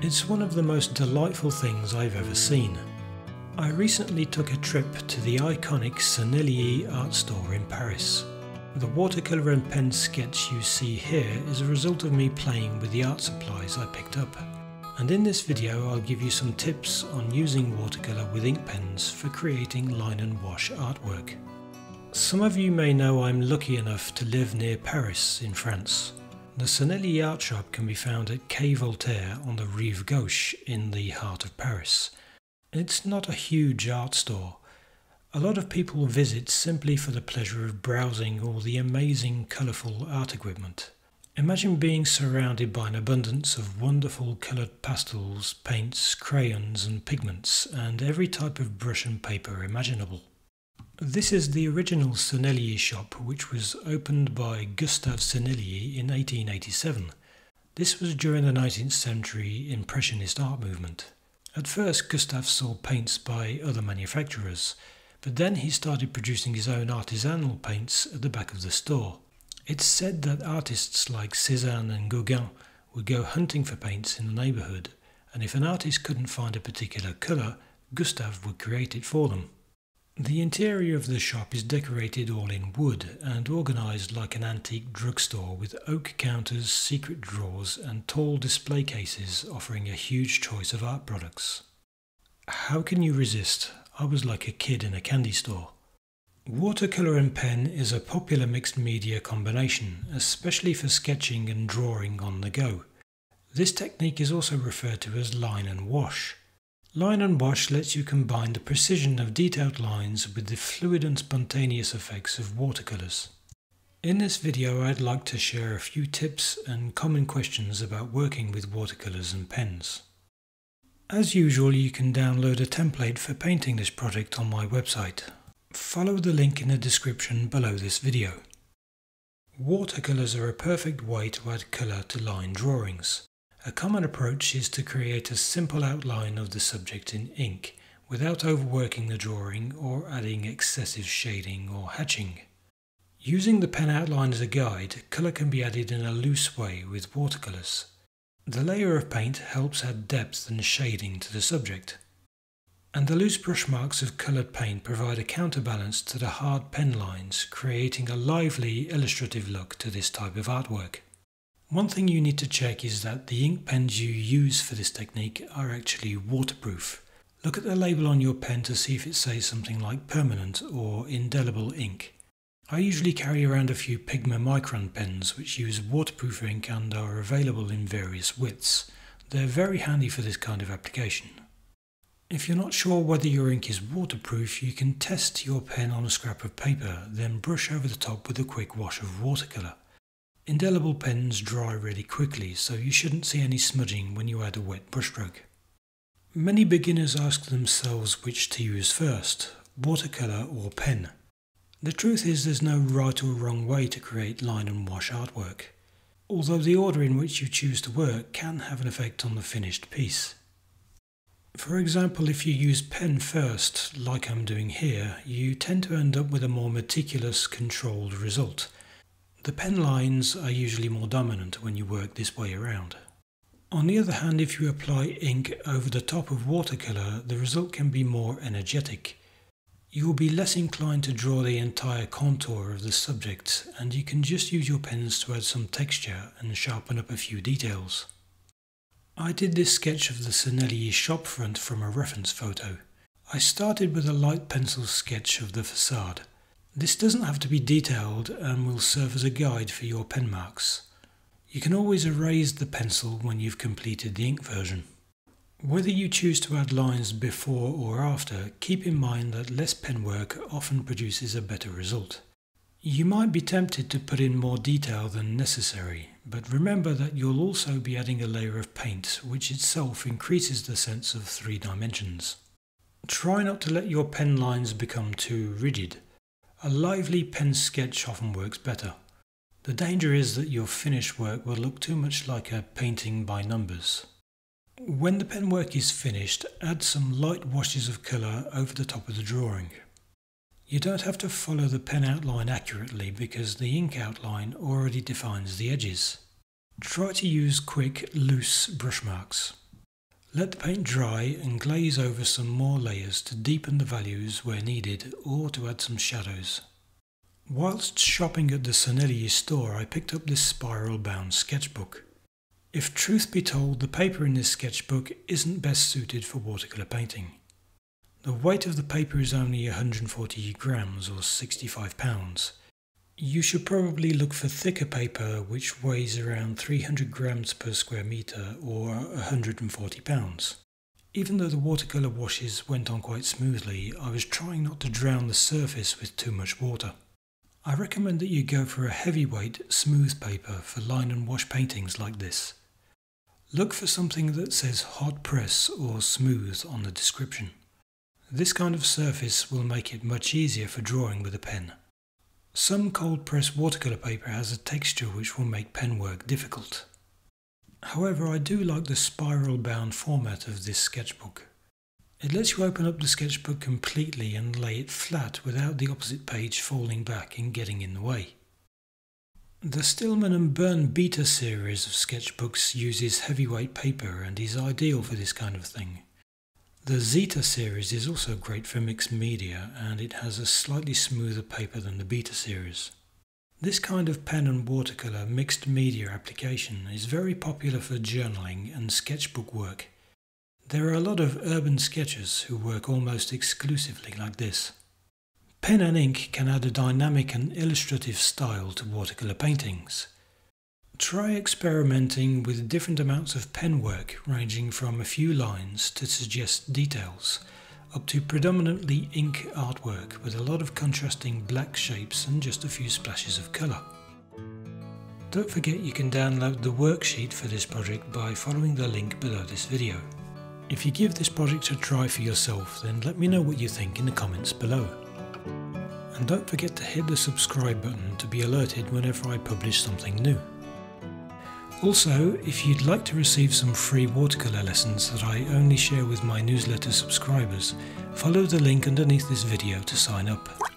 It's one of the most delightful things I've ever seen. I recently took a trip to the iconic Sennelier art store in Paris. The watercolor and pen sketch you see here is a result of me playing with the art supplies I picked up. And in this video I'll give you some tips on using watercolor with ink pens for creating line and wash artwork. Some of you may know I'm lucky enough to live near Paris in France. The Sennelier art shop can be found at Quai Voltaire on the Rive Gauche in the heart of Paris. It's not a huge art store. A lot of people visit simply for the pleasure of browsing all the amazing colourful art equipment. Imagine being surrounded by an abundance of wonderful coloured pastels, paints, crayons and pigments, and every type of brush and paper imaginable. This is the original Sennelier shop, which was opened by Gustave Sennelier in 1887. This was during the 19th century Impressionist art movement. At first Gustave sold paints by other manufacturers, but then he started producing his own artisanal paints at the back of the store. It's said that artists like Cézanne and Gauguin would go hunting for paints in the neighbourhood, and if an artist couldn't find a particular colour, Gustave would create it for them. The interior of the shop is decorated all in wood and organised like an antique drugstore with oak counters, secret drawers and tall display cases offering a huge choice of art products. How can you resist? I was like a kid in a candy store. Watercolour and pen is a popular mixed media combination, especially for sketching and drawing on the go. This technique is also referred to as line and wash. Line and wash lets you combine the precision of detailed lines with the fluid and spontaneous effects of watercolours. In this video I'd like to share a few tips and common questions about working with watercolours and pens. As usual, you can download a template for painting this project on my website. Follow the link in the description below this video. Watercolours are a perfect way to add colour to line drawings. A common approach is to create a simple outline of the subject in ink without overworking the drawing or adding excessive shading or hatching. Using the pen outline as a guide, colour can be added in a loose way with watercolours. The layer of paint helps add depth and shading to the subject. And the loose brush marks of coloured paint provide a counterbalance to the hard pen lines, creating a lively, illustrative look to this type of artwork. One thing you need to check is that the ink pens you use for this technique are actually waterproof. Look at the label on your pen to see if it says something like permanent or indelible ink. I usually carry around a few Pigma Micron pens which use waterproof ink and are available in various widths. They're very handy for this kind of application. If you're not sure whether your ink is waterproof, you can test your pen on a scrap of paper, then brush over the top with a quick wash of watercolour. Indelible pens dry really quickly, so you shouldn't see any smudging when you add a wet brushstroke. Many beginners ask themselves which to use first, watercolour or pen. The truth is there's no right or wrong way to create line and wash artwork, although the order in which you choose to work can have an effect on the finished piece. For example, if you use pen first, like I'm doing here, you tend to end up with a more meticulous, controlled result. The pen lines are usually more dominant when you work this way around. On the other hand, if you apply ink over the top of watercolour, the result can be more energetic. You will be less inclined to draw the entire contour of the subject, and you can just use your pens to add some texture and sharpen up a few details. I did this sketch of the Sennelier shop front from a reference photo. I started with a light pencil sketch of the facade. This doesn't have to be detailed and will serve as a guide for your pen marks. You can always erase the pencil when you've completed the ink version. Whether you choose to add lines before or after, keep in mind that less pen work often produces a better result. You might be tempted to put in more detail than necessary, but remember that you'll also be adding a layer of paint, which itself increases the sense of 3 dimensions. Try not to let your pen lines become too rigid. A lively pen sketch often works better. The danger is that your finished work will look too much like a painting by numbers. When the pen work is finished, add some light washes of colour over the top of the drawing. You don't have to follow the pen outline accurately because the ink outline already defines the edges. Try to use quick, loose brush marks. Let the paint dry and glaze over some more layers to deepen the values where needed or to add some shadows. Whilst shopping at the Sennelier store, I picked up this spiral bound sketchbook. If truth be told, the paper in this sketchbook isn't best suited for watercolour painting. The weight of the paper is only 140 grams or 65 pounds. You should probably look for thicker paper which weighs around 300 grams per square metre or 140 pounds. Even though the watercolour washes went on quite smoothly, I was trying not to drown the surface with too much water. I recommend that you go for a heavyweight, smooth paper for line and wash paintings like this. Look for something that says hot press or smooth on the description. This kind of surface will make it much easier for drawing with a pen. Some cold press watercolour paper has a texture which will make pen work difficult. However, I do like the spiral bound format of this sketchbook. It lets you open up the sketchbook completely and lay it flat without the opposite page falling back and getting in the way. The Stillman & Burn Beta series of sketchbooks uses heavyweight paper and is ideal for this kind of thing. The Zeta series is also great for mixed media and it has a slightly smoother paper than the Beta series. This kind of pen and watercolour mixed media application is very popular for journaling and sketchbook work. There are a lot of urban sketchers who work almost exclusively like this. Pen and ink can add a dynamic and illustrative style to watercolour paintings. Try experimenting with different amounts of pen work ranging from a few lines to suggest details, up to predominantly ink artwork with a lot of contrasting black shapes and just a few splashes of colour. Don't forget you can download the worksheet for this project by following the link below this video. If you give this project a try for yourself, then let me know what you think in the comments below. And don't forget to hit the subscribe button to be alerted whenever I publish something new. Also, if you'd like to receive some free watercolour lessons that I only share with my newsletter subscribers, follow the link underneath this video to sign up.